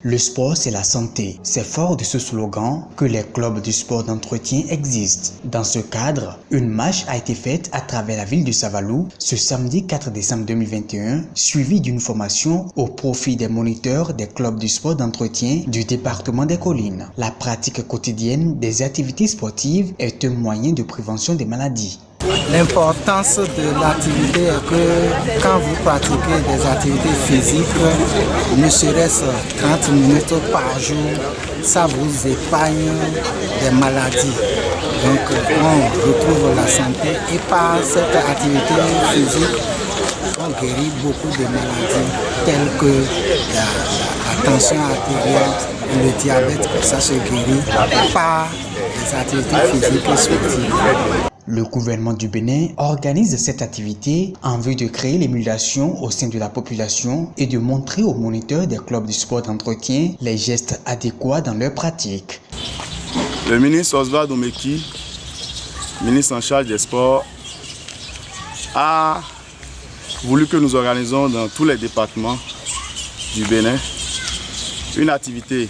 Le sport, c'est la santé. C'est fort de ce slogan que les clubs du sport d'entretien existent. Dans ce cadre, une marche a été faite à travers la ville de Savalou ce samedi 4 décembre 2021, suivie d'une formation au profit des moniteurs des clubs du sport d'entretien du département des Collines. La pratique quotidienne des activités sportives est un moyen de prévention des maladies. L'importance de l'activité est que quand vous pratiquez des activités physiques, ne serait-ce 30 minutes par jour, ça vous épargne des maladies. Donc on retrouve la santé et par cette activité physique, on guérit beaucoup de maladies telles que la tension artérielle, le diabète, ça se guérit par les activités physiques et sportives. Le gouvernement du Bénin organise cette activité en vue de créer l'émulation au sein de la population et de montrer aux moniteurs des clubs de sport d'entretien les gestes adéquats dans leur pratique. Le ministre Oswald Omeki, ministre en charge des sports, a voulu que nous organisons dans tous les départements du Bénin une activité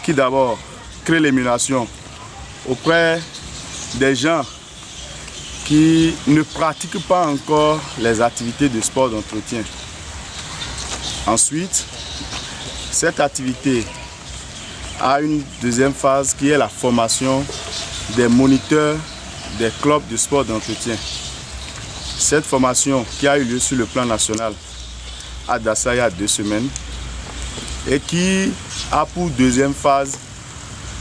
qui d'abord crée l'émulation auprès des gens qui ne pratiquent pas encore les activités de sport d'entretien. Ensuite, cette activité a une deuxième phase qui est la formation des moniteurs des clubs de sport d'entretien. Cette formation qui a eu lieu sur le plan national à Dassa il y a 2 semaines et qui a pour deuxième phase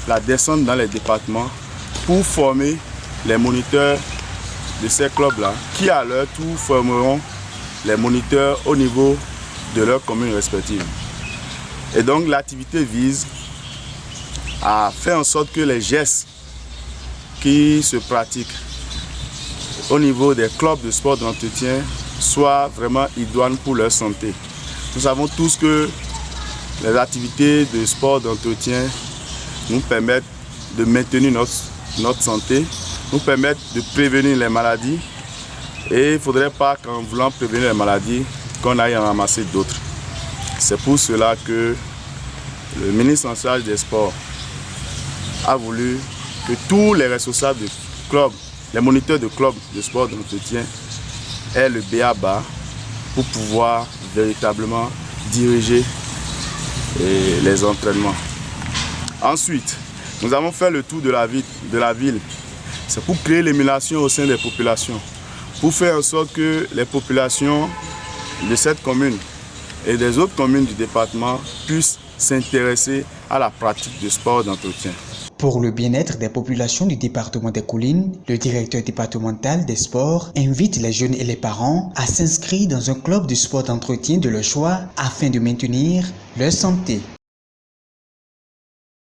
la descente dans les départements pour former les moniteurs de ces clubs-là, qui à leur tour formeront les moniteurs au niveau de leurs communes respectives. Et donc l'activité vise à faire en sorte que les gestes qui se pratiquent au niveau des clubs de sport d'entretien soient vraiment idoines pour leur santé. Nous savons tous que les activités de sport d'entretien nous permettent de maintenir notre santé, nous permettent de prévenir les maladies et il ne faudrait pas qu'en voulant prévenir les maladies, qu'on aille en ramasser d'autres. C'est pour cela que le ministre en charge des sports a voulu que tous les responsables de clubs, les moniteurs de clubs de sport d'entretien aient le b.a.-ba pour pouvoir véritablement diriger les entraînements. Ensuite, nous avons fait le tour de la ville. C'est pour créer l'émulation au sein des populations, pour faire en sorte que les populations de cette commune et des autres communes du département puissent s'intéresser à la pratique du sport d'entretien. Pour le bien-être des populations du département des Collines, le directeur départemental des sports invite les jeunes et les parents à s'inscrire dans un club de sport d'entretien de leur choix afin de maintenir leur santé.